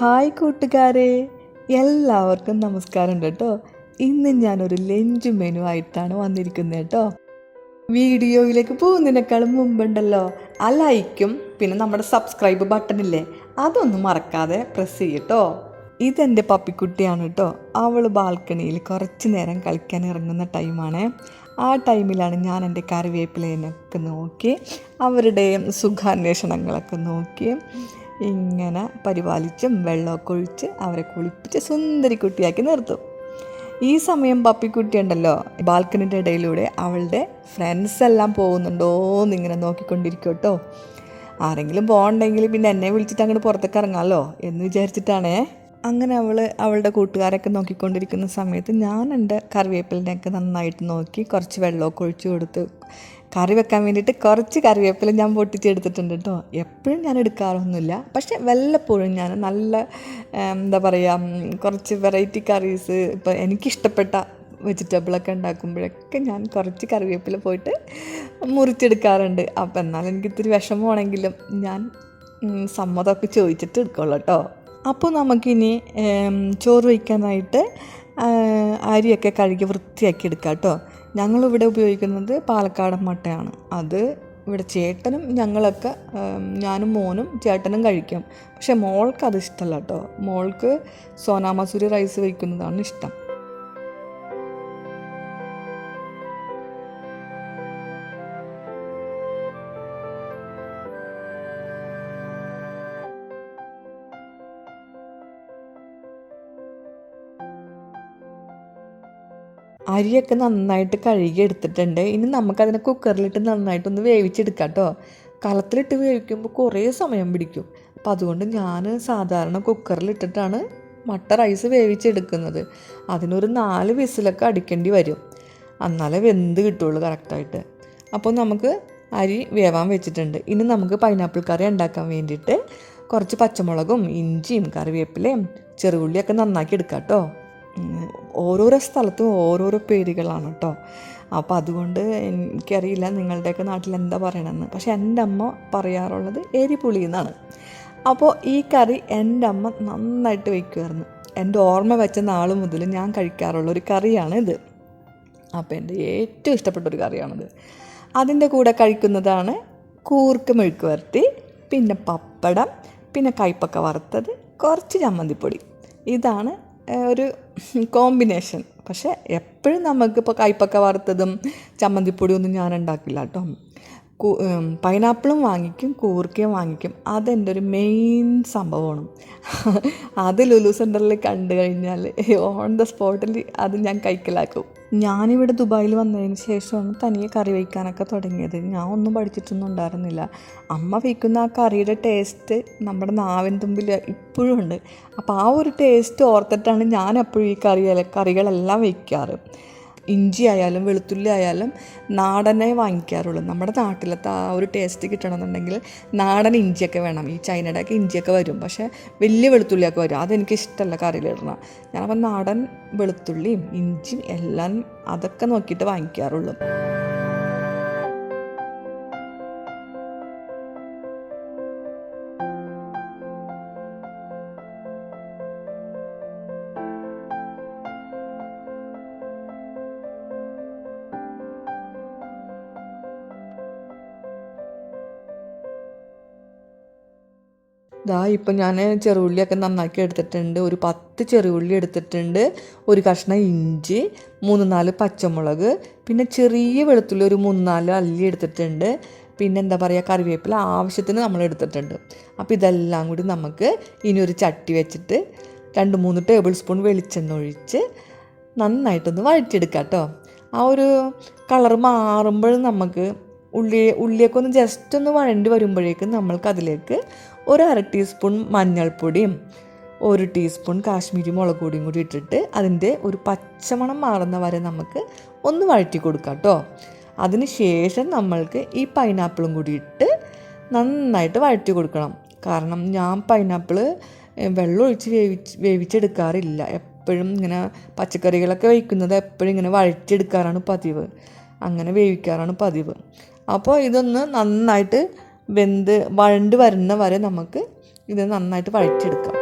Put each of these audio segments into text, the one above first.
Hi കൂട്ടുകാരെ, എല്ലാവർക്കും നമസ്കാരം കേട്ടോ. ഇന്ന് ഞാനൊരു ലഞ്ച് മെനു ആയിട്ടാണ് വന്നിരിക്കുന്നത് കേട്ടോ. വീഡിയോയിലേക്ക് പോകുന്നതിനേക്കാളും മുമ്പുണ്ടല്ലോ ആ ലൈക്കും പിന്നെ നമ്മുടെ സബ്സ്ക്രൈബ് ബട്ടണില്ലേ, അതൊന്നും മറക്കാതെ പ്രസ് ചെയ്യട്ടോ. ഇതെൻ്റെ പപ്പിക്കുട്ടിയാണ് കേട്ടോ. അവൾ ബാൽക്കണിയിൽ കുറച്ച് നേരം കളിക്കാൻ ഇറങ്ങുന്ന ടൈമാണ്. ആ ടൈമിലാണ് ഞാൻ എൻ്റെ കറിവേപ്പിലേനൊക്കെ നോക്കി അവരുടെ സുഖാന്വേഷണങ്ങളൊക്കെ നോക്കി ഇങ്ങനെ പരിപാലിച്ചും വെള്ളമൊക്കെ ഒഴിച്ച് അവരെ കുളിപ്പിച്ച് സുന്ദരി കുട്ടിയാക്കി നിർത്തും. ഈ സമയം പപ്പിക്കുട്ടി ഉണ്ടല്ലോ ബാൽക്കണിൻ്റെ ഇടയിലൂടെ അവളുടെ ഫ്രണ്ട്സ് എല്ലാം പോകുന്നുണ്ടോ എന്നിങ്ങനെ നോക്കിക്കൊണ്ടിരിക്കും കേട്ടോ. ആരെങ്കിലും പോകണ്ടെങ്കിൽ പിന്നെ എന്നെ വിളിച്ചിട്ട് അങ്ങോട്ട് പുറത്തേക്ക് ഇറങ്ങാമല്ലോ എന്ന് വിചാരിച്ചിട്ടാണേ. അങ്ങനെ അവളുടെ കൂട്ടുകാരൊക്കെ നോക്കിക്കൊണ്ടിരിക്കുന്ന സമയത്ത് ഞാൻ എൻ്റെ കറിവേപ്പിലിനെയൊക്കെ നന്നായിട്ട് നോക്കി കുറച്ച് വെള്ളമൊക്കെ ഒഴിച്ച് കൊടുത്ത് കറി വെക്കാൻ വേണ്ടിയിട്ട് കുറച്ച് കറിവേപ്പില ഞാൻ പൊട്ടിച്ചെടുത്തിട്ടുണ്ട് കേട്ടോ. എപ്പോഴും ഞാൻ എടുക്കാറൊന്നുമില്ല, പക്ഷേ വല്ലപ്പോഴും ഞാൻ നല്ല എന്താ പറയുക കുറച്ച് വെറൈറ്റി കറീസ് ഇപ്പോൾ എനിക്കിഷ്ടപ്പെട്ട വെജിറ്റബിളൊക്കെ ഉണ്ടാക്കുമ്പോഴൊക്കെ ഞാൻ കുറച്ച് കറിവേപ്പില പോയിട്ട് മുറിച്ചെടുക്കാറുണ്ട്. അപ്പോൾ എന്നാൽ എനിക്കിത്തിരി വിഷമമാണെങ്കിലും ഞാൻ സമ്മതമൊക്കെ ചോദിച്ചിട്ട് എടുക്കുള്ളൂ കേട്ടോ. അപ്പോൾ നമുക്കിനി ചോറ് വയ്ക്കാനായിട്ട് അരിയൊക്കെ കഴുകി വൃത്തിയാക്കി എടുക്കാം കേട്ടോ. ഞങ്ങളിവിടെ ഉപയോഗിക്കുന്നത് പാലക്കാടൻ മുട്ടയാണ്. അത് ഇവിടെ ചേട്ടനും ഞങ്ങളൊക്കെ ഞാനും മോനും ചേട്ടനും കഴിക്കും. പക്ഷേ മോൾക്ക് അത് ഇഷ്ടമല്ല കേട്ടോ. മോൾക്ക് സോനാ മസൂരി റൈസ് വയ്ക്കുന്നതാണ് ഇഷ്ടം. അരിയൊക്കെ നന്നായിട്ട് കഴുകി എടുത്തിട്ടുണ്ട്. ഇനി നമുക്കതിനെ കുക്കറിലിട്ട് നന്നായിട്ടൊന്ന് വേവിച്ചെടുക്കാം കേട്ടോ. കലത്തിലിട്ട് വേവിക്കുമ്പോൾ കുറേ സമയം പിടിക്കും. അപ്പം അതുകൊണ്ട് ഞാൻ സാധാരണ കുക്കറിലിട്ടിട്ടാണ് മട്ട റൈസ് വേവിച്ചെടുക്കുന്നത്. അതിനൊരു 4 വിസിലൊക്കെ അടിക്കേണ്ടി വരും, എന്നാലേ വെന്ത് കിട്ടുള്ളൂ കറക്റ്റായിട്ട്. അപ്പോൾ നമുക്ക് അരി വേവാൻ വെച്ചിട്ടുണ്ട്. ഇനി നമുക്ക് പൈനാപ്പിൾ കറി ഉണ്ടാക്കാൻ വേണ്ടിയിട്ട് കുറച്ച് പച്ചമുളകും ഇഞ്ചിയും കറിവേപ്പിലയും ചെറുള്ളിയൊക്കെ നന്നാക്കി എടുക്കാം കേട്ടോ. ഓരോരോ സ്ഥലത്തും ഓരോരോ പേരുകളാണ് കേട്ടോ. അപ്പോൾ അതുകൊണ്ട് എനിക്കറിയില്ല നിങ്ങളുടെയൊക്കെ നാട്ടിൽ എന്താ പറയണമെന്ന്. പക്ഷേ എൻ്റെ അമ്മ പറയാറുള്ളത് എരിപുളി എന്നാണ്. അപ്പോൾ ഈ കറി എൻ്റെ അമ്മ നന്നായിട്ട് വയ്ക്കുമായിരുന്നു. എൻ്റെ ഓർമ്മ വെച്ച നാൾ മുതൽ ഞാൻ കഴിക്കാറുള്ളൊരു കറിയാണിത്. അപ്പോൾ എൻ്റെ ഏറ്റവും ഇഷ്ടപ്പെട്ടൊരു കറിയാണിത്. അതിൻ്റെ കൂടെ കഴിക്കുന്നതാണ് കൂർക്ക മെഴുക്ക് വരട്ടി, പിന്നെ പപ്പടം, പിന്നെ കയ്പ്പക്ക വറുത്തത്, കുറച്ച് ചമ്മന്തിപ്പൊടി. ഇതാണ് ഒരു കോമ്പിനേഷൻ. പക്ഷേ എപ്പോഴും നമുക്കിപ്പോൾ കയ്പ്പക്ക വറുത്തതും ചമ്മന്തിപ്പൊടിയൊന്നും ഞാൻ ഉണ്ടാക്കില്ല കേട്ടോ. പൈനാപ്പിളും വാങ്ങിക്കും, കൂർക്കയും വാങ്ങിക്കും. അതെൻ്റെ ഒരു മെയിൻ സംഭവമാണ്. അത് ലുലു സെൻ്ററിൽ കണ്ടു കഴിഞ്ഞാൽ ഓൺ ദ സ്പോട്ടിൽ അത് ഞാൻ കൈക്കലാക്കും. ഞാനിവിടെ ദുബായിൽ വന്നതിന് ശേഷമാണ് തനിയെ കറി വയ്ക്കാനൊക്കെ തുടങ്ങിയത്. ഞാൻ ഒന്നും പഠിച്ചിട്ടൊന്നും ഉണ്ടായിരുന്നില്ല. അമ്മ വയ്ക്കുന്ന ആ കറിയുടെ ടേസ്റ്റ് നമ്മുടെ നാവിൻ തുമ്പിൽ ഇപ്പോഴും ഉണ്ട്. അപ്പോൾ ആ ഒരു ടേസ്റ്റ് ഓർത്തിട്ടാണ് ഞാൻ എപ്പോഴും ഈ കറികളെല്ലാം വയ്ക്കാറ്. ഇഞ്ചി ആയാലും വെളുത്തുള്ളി ആയാലും നാടനെ വാങ്ങിക്കാറുള്ളൂ. നമ്മുടെ നാട്ടിലത്തെ ആ ഒരു ടേസ്റ്റ് കിട്ടണമെന്നുണ്ടെങ്കിൽ നാടൻ ഇഞ്ചിയൊക്കെ വേണം. ഈ ചൈനയുടെയൊക്കെ ഇഞ്ചിയൊക്കെ വരും, പക്ഷേ വലിയ വെളുത്തുള്ളിയൊക്കെ വരും. അതെനിക്ക് ഇഷ്ടമല്ല കറിയിലിടണം. ഞാനപ്പോൾ നാടൻ വെളുത്തുള്ളിയും ഇഞ്ചിയും എല്ലാം അതൊക്കെ നോക്കിയിട്ട് വാങ്ങിക്കാറുള്ളൂ. ഇപ്പം ഞാൻ ചെറുള്ളിയൊക്കെ നന്നാക്കി എടുത്തിട്ടുണ്ട്. ഒരു 10 ചെറുള്ളി എടുത്തിട്ടുണ്ട്, ഒരു കഷ്ണം ഇഞ്ചി, 3-4 പച്ചമുളക്, പിന്നെ ചെറിയ വെളുത്തുള്ളി ഒരു 3-4 അല്ലി എടുത്തിട്ടുണ്ട്. പിന്നെ എന്താ പറയുക കറിവേപ്പില ആവശ്യത്തിന് നമ്മൾ എടുത്തിട്ടുണ്ട്. അപ്പോൾ ഇതെല്ലാം കൂടി നമുക്ക് ഇനി ഒരു ചട്ടി വെച്ചിട്ട് 2-3 ടേബിൾ സ്പൂൺ വെളിച്ചെണ്ണ ഒഴിച്ച് നന്നായിട്ടൊന്ന് വഴറ്റിയെടുക്കാം കേട്ടോ. ആ ഒരു കളർ മാറുമ്പോഴും നമുക്ക് ഉള്ളിയൊക്കെ ഒന്ന് ജസ്റ്റ് ഒന്ന് വഴണ്ടി വരുമ്പോഴേക്കും നമ്മൾക്കതിലേക്ക് ഒരു 1/2 ടീസ്പൂൺ മഞ്ഞൾപ്പൊടിയും 1 ടീസ്പൂൺ കാശ്മീരി മുളക് പൊടിയും കൂടി ഇട്ടിട്ട് അതിൻ്റെ ഒരു പച്ചമണം മാറുന്ന വരെ നമുക്ക് ഒന്ന് വഴറ്റി കൊടുക്കാം കേട്ടോ. അതിന് ശേഷം നമ്മൾക്ക് ഈ പൈനാപ്പിളും കൂടി ഇട്ട് നന്നായിട്ട് വഴറ്റി കൊടുക്കണം. കാരണം ഞാൻ പൈനാപ്പിൾ വെള്ളം ഒഴിച്ച് വേവിച്ചെടുക്കാറില്ല. എപ്പോഴും ഇങ്ങനെ പച്ചക്കറികളൊക്കെ വയ്ക്കുന്നത് എപ്പോഴും ഇങ്ങനെ വഴറ്റിയെടുക്കാറാണ് പതിവ്, അങ്ങനെ വേവിക്കാറാണ് പതിവ്. അപ്പോൾ ഇതൊന്ന് നന്നായിട്ട് വഴണ്ട് വരുന്ന വരെ നമുക്ക് ഇത് നന്നായിട്ട് വഴറ്റിയെടുക്കാം.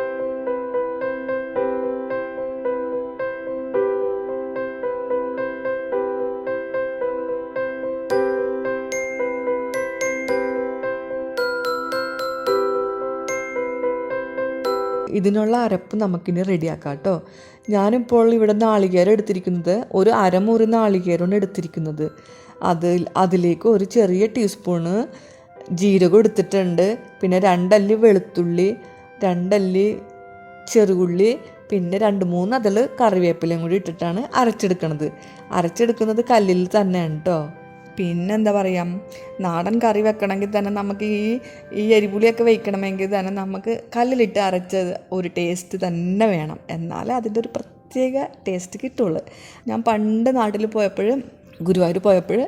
ഇതിനുള്ള അരപ്പ് നമുക്കിനി റെഡിയാക്കാം കേട്ടോ. ഞാനിപ്പോൾ ഇവിടെ നാളികേരം എടുത്തിരിക്കുന്നത് ഒരു അരമുറി നാളികേരമാണ് എടുത്തിരിക്കുന്നത്. അതിലേക്ക് ഒരു ചെറിയ ടീസ്പൂണ് ജീരകം എടുത്തിട്ടുണ്ട്. പിന്നെ 2 അല്ലി വെളുത്തുള്ളി, 2 അല്ലി ചെറുള്ളി, പിന്നെ 2-3 അതൾ കറിവേപ്പിലയും കൂടി ഇട്ടിട്ടാണ് അരച്ചെടുക്കുന്നത് കല്ലിൽ തന്നെയാണ് കേട്ടോ. പിന്നെ എന്താ പറയുക, നാടൻ കറി വെക്കണമെങ്കിൽ തന്നെ നമുക്ക് ഈ എരിപുളിയൊക്കെ വയ്ക്കണമെങ്കിൽ തന്നെ നമുക്ക് കല്ലിലിട്ട് അരച്ച ഒരു ടേസ്റ്റ് തന്നെ വേണം. എന്നാലേ അതിൻ്റെ ഒരു പ്രത്യേക ടേസ്റ്റ് കിട്ടുള്ളൂ. ഞാൻ പണ്ട് നാട്ടിൽ പോയപ്പോഴും ഗുരുവായൂർ പോയപ്പോൾ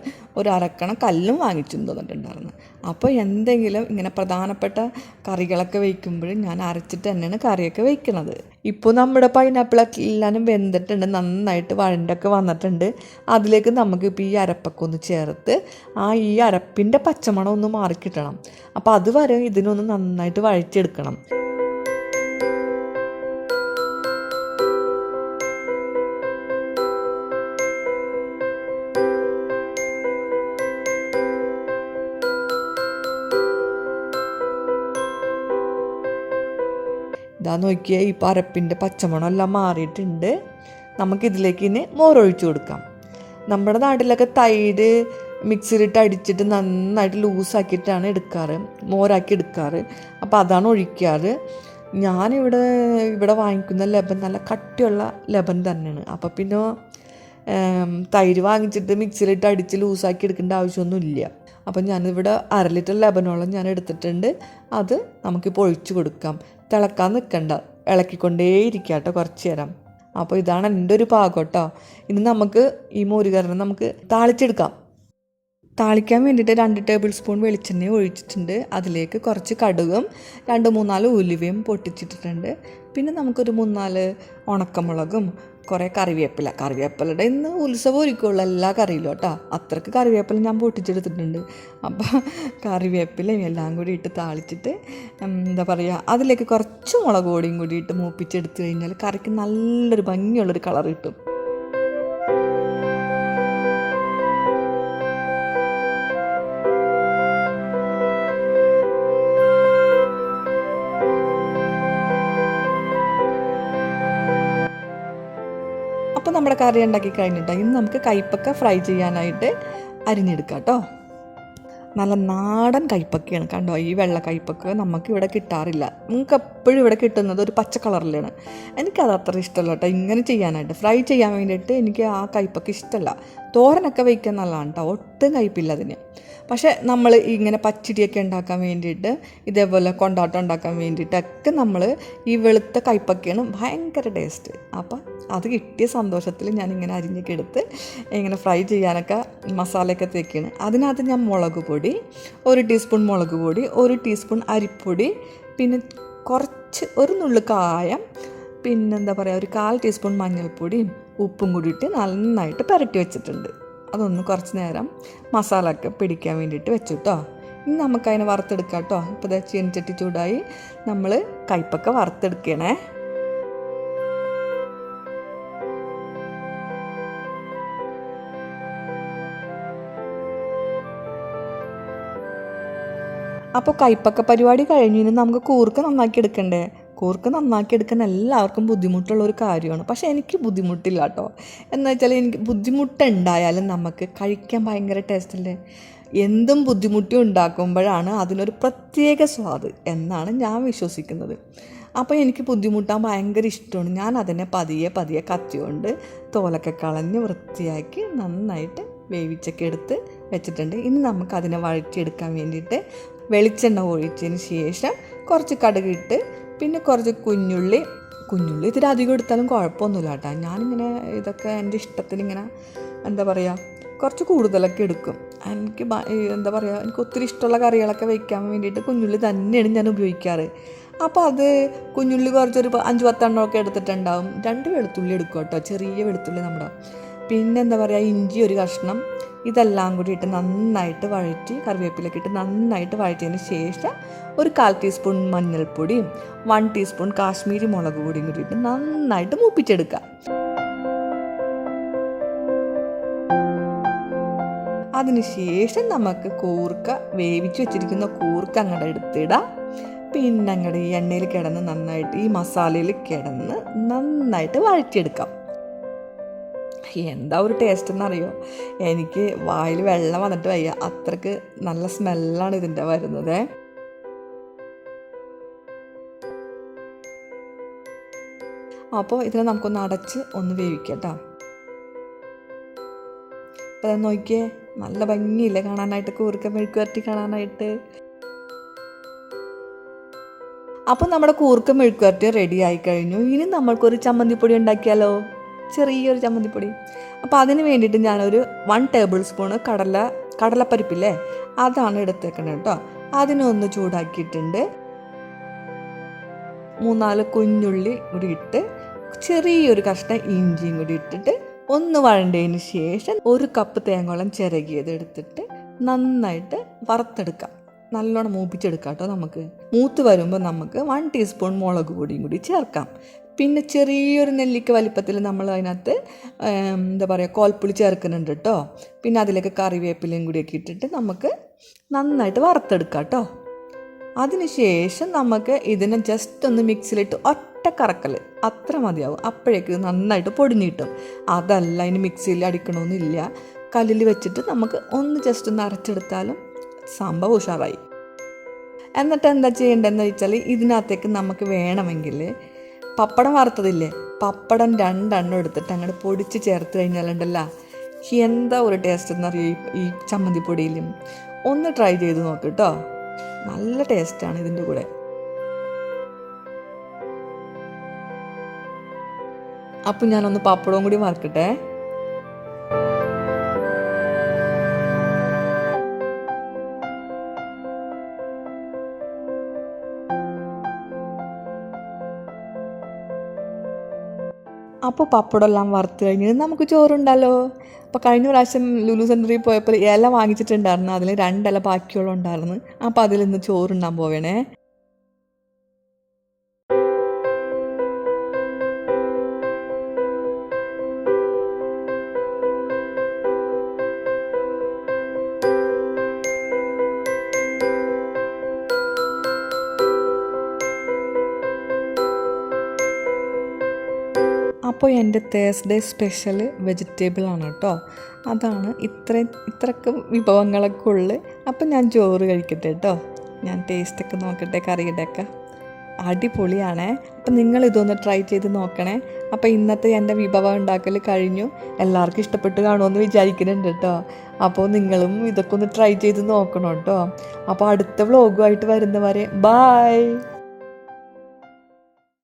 ഒരു അരക്കണ കല്ലും വാങ്ങിച്ചു തന്നിട്ടുണ്ടായിരുന്നു. അപ്പോൾ എന്തെങ്കിലും ഇങ്ങനെ പ്രധാനപ്പെട്ട കറികളൊക്കെ വയ്ക്കുമ്പോഴും ഞാൻ അരച്ചിട്ട് തന്നെയാണ് കറിയൊക്കെ വയ്ക്കുന്നത്. ഇപ്പോൾ നമ്മുടെ പൈനാപ്പിളൊക്കെ എല്ലാനും വെന്തിട്ടുണ്ട്, നന്നായിട്ട് വഴണ്ടൊക്കെ വന്നിട്ടുണ്ട്. അതിലേക്ക് നമുക്കിപ്പോൾ ഈ അരപ്പൊക്കെ ഒന്ന് ചേർത്ത് ഈ അരപ്പിൻ്റെ പച്ചമണം ഒന്ന് മാറിക്കിട്ടണം. അപ്പോൾ അതുവരെ ഇതിനൊന്ന് നന്നായിട്ട് വഴച്ചെടുക്കണം. ഇതാ നോക്കിയേ, ഇപ്പോൾ അരപ്പിൻ്റെ പച്ചമണമെല്ലാം മാറിയിട്ടുണ്ട്. നമുക്കിതിലേക്ക് ഇനി മോരൊഴിച്ച് കൊടുക്കാം. നമ്മുടെ നാട്ടിലൊക്കെ തൈര് മിക്സിയിലിട്ട് അടിച്ചിട്ട് നന്നായിട്ട് ലൂസാക്കിയിട്ടാണ് മോരാക്കി എടുക്കാറ്. അപ്പോൾ അതാണ് ഒഴിക്കാറ്. ഇവിടെ വാങ്ങിക്കുന്ന ലബൻ നല്ല കട്ടിയുള്ള ലബൻ തന്നെയാണ്. അപ്പോൾ പിന്നെ തൈര് വാങ്ങിച്ചിട്ട് മിക്സിയിലിട്ട് അടിച്ച് ലൂസാക്കി എടുക്കേണ്ട ആവശ്യമൊന്നുമില്ല. അപ്പം ഞാനിവിടെ 1/2 ലിറ്റർ ലബനോളം ഞാൻ എടുത്തിട്ടുണ്ട്. അത് നമുക്കിപ്പോൾ ഒഴിച്ച് കൊടുക്കാം. തിളക്കാൻ നിൽക്കണ്ട, ഇളക്കിക്കൊണ്ടേയിരിക്കുക കേട്ടോ കുറച്ച് നേരം. അപ്പോൾ ഇതാണ് എൻ്റെ ഒരു പാകം കേട്ടോ. ഇനി നമുക്ക് ഈ മോരുകറിനെ നമുക്ക് താളിച്ചെടുക്കാം. താളിക്കാൻ വേണ്ടിയിട്ട് 2 ടേബിൾ സ്പൂൺ വെളിച്ചെണ്ണ ഒഴിച്ചിട്ടുണ്ട്. അതിലേക്ക് കുറച്ച് കടുകും 2-3 ഉലുവയും പൊട്ടിച്ചിട്ടിട്ടുണ്ട്. പിന്നെ നമുക്കൊരു 3-4 ഉണക്കമുളകും, കുറേ കറിവേപ്പിലയുടെ ഇന്ന് ഉത്സവം ഒരുക്കുള്ളൂ എല്ലാ കറിയിലും കേട്ടോ. അത്രയ്ക്ക് കറിവേപ്പില ഞാൻ പൊട്ടിച്ചെടുത്തിട്ടുണ്ട്. അപ്പോൾ കറിവേപ്പിലയും എല്ലാം കൂടി ഇട്ട് താളിച്ചിട്ട് എന്താ പറയുക, അതിലേക്ക് കുറച്ച് മുളക് പൊടിയും കൂടി ഇട്ട് മൂപ്പിച്ചെടുത്ത് കഴിഞ്ഞാൽ കറിക്ക് നല്ലൊരു ഭംഗിയുള്ളൊരു കളർ കിട്ടും. അപ്പോൾ നമ്മുടെ കറി ഉണ്ടാക്കി കഴിഞ്ഞിട്ട് ഇനി നമുക്ക് കയ്പ്പക്ക ഫ്രൈ ചെയ്യാനായിട്ട് അരിഞ്ഞെടുക്കാം കേട്ടോ. നല്ല നാടൻ കയ്പ്പക്കയാണ് കണ്ടോ. ഈ വെള്ള കയ്പ്പക്ക നമുക്കിവിടെ കിട്ടാറില്ല. നമുക്ക് എപ്പോഴും ഇവിടെ കിട്ടുന്നത് ഒരു പച്ച കളറിലാണ്. എനിക്കത് അത്ര ഇഷ്ടമല്ല കേട്ടോ ഇങ്ങനെ ചെയ്യാനായിട്ട്. ഫ്രൈ ചെയ്യാൻ വേണ്ടിയിട്ട് എനിക്ക് ആ കയ്പ്പക്ക ഇഷ്ടമല്ല. തോരനൊക്കെ വയ്ക്കാൻ നല്ലതാണ് കേട്ടോ, ഒട്ടും കയ്പ്പില്ല അതിന്. പക്ഷേ നമ്മൾ ഇങ്ങനെ പച്ചടിയൊക്കെ ഉണ്ടാക്കാൻ വേണ്ടിയിട്ട്, ഇതേപോലെ കൊണ്ടാട്ടം ഉണ്ടാക്കാൻ വേണ്ടിയിട്ടൊക്കെ നമ്മൾ ഈ വെളുത്ത കയ്പ്പക്കയാണ് ഭയങ്കര ടേസ്റ്റ്. അപ്പം അത് കിട്ടിയ സന്തോഷത്തിൽ ഞാനിങ്ങനെ അരിഞ്ഞൊക്കെ എടുത്ത് ഇങ്ങനെ ഫ്രൈ ചെയ്യാനൊക്കെ മസാലയൊക്കെ തേക്കാണ്. അതിനകത്ത് ഞാൻ മുളക് പൊടി, 1 ടീസ്പൂൺ മുളക് പൊടി, 1 ടീസ്പൂൺ അരിപ്പൊടി, പിന്നെ ഒരു നുള്ളു കായം, പിന്നെന്താ പറയുക, ഒരു 1/4 ടീസ്പൂൺ മഞ്ഞൾപ്പൊടിയും ഉപ്പും കൂടിയിട്ട് നന്നായിട്ട് പുരട്ടി വെച്ചിട്ടുണ്ട്. അതൊന്ന് കുറച്ച് നേരം മസാല ഒക്കെ പിടിക്കാൻ വേണ്ടിയിട്ട് വെച്ചു കേട്ടോ. ഇനി നമുക്കതിനെ വറുത്തെടുക്കാം കേട്ടോ. ഇപ്പോൾ ചീനച്ചട്ടി ചൂടായി, നമ്മൾ കയ്പ്പക്ക വറുത്തെടുക്കണേ. അപ്പോൾ കയ്പ്പക്ക പരിപാടി കഴിഞ്ഞ് ഇനി നമുക്ക് കൂർക്ക നന്നാക്കി എടുക്കണ്ടേ. കൂർക്ക നന്നാക്കി എടുക്കാൻ എല്ലാവർക്കും ബുദ്ധിമുട്ടുള്ള ഒരു കാര്യമാണ്. പക്ഷേ എനിക്ക് ബുദ്ധിമുട്ടില്ല കേട്ടോ. എന്ന് വെച്ചാൽ എനിക്ക് ബുദ്ധിമുട്ടുണ്ടായാലും നമുക്ക് കഴിക്കാൻ ഭയങ്കര ടേസ്റ്റല്ലേ. എന്തും ബുദ്ധിമുട്ടി ഉണ്ടാക്കുമ്പോഴാണ് അതിനൊരു പ്രത്യേക സ്വാദ് എന്നാണ് ഞാൻ വിശ്വസിക്കുന്നത്. അപ്പോൾ എനിക്ക് ബുദ്ധിമുട്ടാൻ ഭയങ്കര ഇഷ്ടമാണ്. ഞാൻ അതിനെ പതിയെ കത്തി കൊണ്ട് തോലൊക്കെ കളഞ്ഞ് വൃത്തിയാക്കി നന്നായിട്ട് വേവിച്ചൊക്കെ എടുത്ത് വെച്ചിട്ടുണ്ട്. ഇനി നമുക്കതിനെ വഴറ്റിയെടുക്കാൻ വേണ്ടിയിട്ട് വെളിച്ചെണ്ണ ഒഴിച്ചതിന് ശേഷം കുറച്ച് കടുകിട്ട്, പിന്നെ കുറച്ച് കുഞ്ഞുള്ളി ഇതിൽ അധികം എടുത്താലും കുഴപ്പമൊന്നുമില്ല കേട്ടോ. ഞാനിങ്ങനെ ഇതൊക്കെ എൻ്റെ ഇഷ്ടത്തിനിങ്ങനെ എന്താ പറയുക കുറച്ച് കൂടുതലൊക്കെ എടുക്കും. എനിക്ക് എന്താ പറയുക, എനിക്ക് ഒത്തിരി ഇഷ്ടമുള്ള കറികളൊക്കെ വയ്ക്കാൻ വേണ്ടിയിട്ട് കുഞ്ഞുള്ളി തന്നെയാണ് ഞാൻ ഉപയോഗിക്കാറ്. അപ്പോൾ അത് കുഞ്ഞുള്ളി കുറച്ചൊരു 5-10 എണ്ണമൊക്കെ എടുത്തിട്ടുണ്ടാവും. 2 വെളുത്തുള്ളി എടുക്കും കേട്ടോ, ചെറിയ വെളുത്തുള്ളി നമ്മുടെ. പിന്നെ എന്താ പറയുക, ഇഞ്ചി ഒരു കഷ്ണം. ഇതെല്ലാം കൂടി ഇട്ട് നന്നായിട്ട് വഴറ്റി, കറിവേപ്പിലൊക്കെ ഇട്ട് നന്നായിട്ട് വഴറ്റിയതിന് ശേഷം ഒരു 1/4 ടീസ്പൂൺ മഞ്ഞൾപ്പൊടിയും 1 ടീസ്പൂൺ കാശ്മീരി മുളക് പൊടിയും കൂടി ഇട്ട് നന്നായിട്ട് മൂപ്പിച്ചെടുക്കുക. അതിനുശേഷം നമുക്ക് കൂർക്ക, വേവിച്ച് വെച്ചിരിക്കുന്ന കൂർക്ക അങ്ങോട്ട് എടുത്തിടാം. പിന്നെ അങ്ങോട്ട് ഈ എണ്ണയിൽ കിടന്ന് നന്നായിട്ട് ഈ മസാലയിൽ കിടന്ന് നന്നായിട്ട് വഴറ്റിയെടുക്കാം. എന്താ ഒരു ടേസ്റ്റ് എന്നറിയോ, എനിക്ക് വായിൽ വെള്ളം വന്നിട്ട് വയ്യ, അത്രക്ക് നല്ല സ്മെല്ലാണ് ഇതിൻ്റെ വരുന്നത്. അപ്പോൾ ഇതിനെ നമുക്കൊന്ന് അടച്ച് ഒന്ന് വേവിക്കാം കേട്ടോ. അപ്പോൾ നോക്കിയേ, നല്ല ഭംഗിയില്ലേ കാണാനായിട്ട്, കൂർക്ക മെഴുക്ക് വരട്ടി കാണാനായിട്ട്. അപ്പോൾ നമ്മുടെ കൂർക്ക മെഴുക്ക് വരട്ടി റെഡി ആയി കഴിഞ്ഞു. ഇനി നമ്മൾക്കൊരു ചമ്മന്തിപ്പൊടി ഉണ്ടാക്കിയാലോ, ചെറിയൊരു ചമ്മന്തിപ്പൊടി. അപ്പോൾ അതിന് വേണ്ടിയിട്ട് ഞാനൊരു 1 ടേബിൾ സ്പൂണ് കടലപ്പരിപ്പില്ലേ, അതാണ് എടുത്തേക്കുന്നത് കേട്ടോ. അതിനൊന്ന് ചൂടാക്കിയിട്ടുണ്ട്. 3-4 കുഞ്ഞുള്ളി കൂടി ഇട്ട് ചെറിയൊരു കഷ്ണം ഇഞ്ചിയും കൂടി ഇട്ടിട്ട് ഒന്ന് വഴണ്ടതിന് ശേഷം 1 കപ്പ് തേങ്ങോളം ചിരകിയത് എടുത്തിട്ട് നന്നായിട്ട് വറുത്തെടുക്കാം. നല്ലോണം മൂപ്പിച്ചെടുക്കാം കേട്ടോ. നമുക്ക് മൂത്ത് വരുമ്പോൾ നമുക്ക് 1 ടീസ്പൂൺ മുളക് പൊടിയും കൂടി ചേർക്കാം. പിന്നെ ചെറിയൊരു നെല്ലിക്ക വലിപ്പത്തിൽ നമ്മൾ അതിനകത്ത് എന്താ പറയുക, കോൽപ്പുളി ചേർക്കുന്നുണ്ട് കേട്ടോ. പിന്നെ അതിലേക്ക് കറിവേപ്പിലയും കൂടിയൊക്കെ ഇട്ടിട്ട് നമുക്ക് നന്നായിട്ട് വറുത്തെടുക്കാം കേട്ടോ. അതിനുശേഷം നമുക്ക് ഇതിനെ ജസ്റ്റ് ഒന്ന് മിക്സിയിലിട്ട് ഒറ്റ കറക്കൽ അത്ര മതിയാവും. അപ്പോഴേക്ക് നന്നായിട്ട് പൊടിഞ്ഞ് കിട്ടും. അതല്ല ഇനി മിക്സിയിൽ അടിക്കണമെന്നില്ല, കല്ലിൽ വെച്ചിട്ട് നമുക്ക് ഒന്ന് ജസ്റ്റ് ഒന്ന് അരച്ചെടുത്താലും സംഭവം ഉഷാറായി. എന്നിട്ട് എന്താ ചെയ്യേണ്ടതെന്ന് വെച്ചാൽ ഇതിനകത്തേക്ക് നമുക്ക് വേണമെങ്കിൽ പപ്പടം വറുത്തതില്ലേ, പപ്പടം 2 എണ്ണം എടുത്തിട്ട് അങ്ങോട്ട് പൊടിച്ച് ചേർത്ത് കഴിഞ്ഞാലുണ്ടല്ലോ, എന്താ ഒരു ടേസ്റ്റ് എന്നറിയോ ഈ ചമ്മന്തിപ്പൊടിയിലും. ഒന്ന് ട്രൈ ചെയ്ത് നോക്ക് കേട്ടോ, നല്ല ടേസ്റ്റാണ് ഇതിൻ്റെ കൂടെ. അപ്പം ഞാനൊന്ന് പപ്പടവും കൂടി വറുക്കട്ടെ. അപ്പോൾ പപ്പടം എല്ലാം വറുത്ത് കഴിഞ്ഞ് നമുക്ക് ചോറുണ്ടല്ലോ. അപ്പോൾ കഴിഞ്ഞ പ്രാവശ്യം ലുലു സെൻ്ററിൽ പോയപ്പോൾ ഇല വാങ്ങിച്ചിട്ടുണ്ടായിരുന്നു, അതിൽ 2 ഇല ബാക്കിയുള്ള ഉണ്ടായിരുന്നു. അപ്പോൾ അതിൽ ഇന്ന് ചോറുണ്ടാൻ പോവേണേ. അപ്പോൾ എൻ്റെ തേഴ്സ്ഡേ സ്പെഷ്യൽ വെജിറ്റബിളാണ് കേട്ടോ. അതാണ് ഇത്രക്ക് വിഭവങ്ങളൊക്കെ ഉള്ളത്. അപ്പം ഞാൻ ചോറ് കഴിക്കട്ടെ കേട്ടോ. ഞാൻ ടേസ്റ്റൊക്കെ നോക്കട്ടെ, കറിയുടെയൊക്കെ അടിപൊളിയാണേ. അപ്പം നിങ്ങളിതൊന്ന് ട്രൈ ചെയ്ത് നോക്കണേ. അപ്പോൾ ഇന്നത്തെ എൻ്റെ വിഭവം ഉണ്ടാക്കൽ കഴിഞ്ഞു. എല്ലാവർക്കും ഇഷ്ടപ്പെട്ട് കാണുമെന്ന് വിചാരിക്കുന്നുണ്ട് കേട്ടോ. അപ്പോൾ നിങ്ങളും ഇതൊക്കെ ഒന്ന് ട്രൈ ചെയ്ത് നോക്കണം കേട്ടോ. അപ്പോൾ അടുത്ത വ്ളോഗുമായിട്ട് വരുന്നവരെ ബായ്.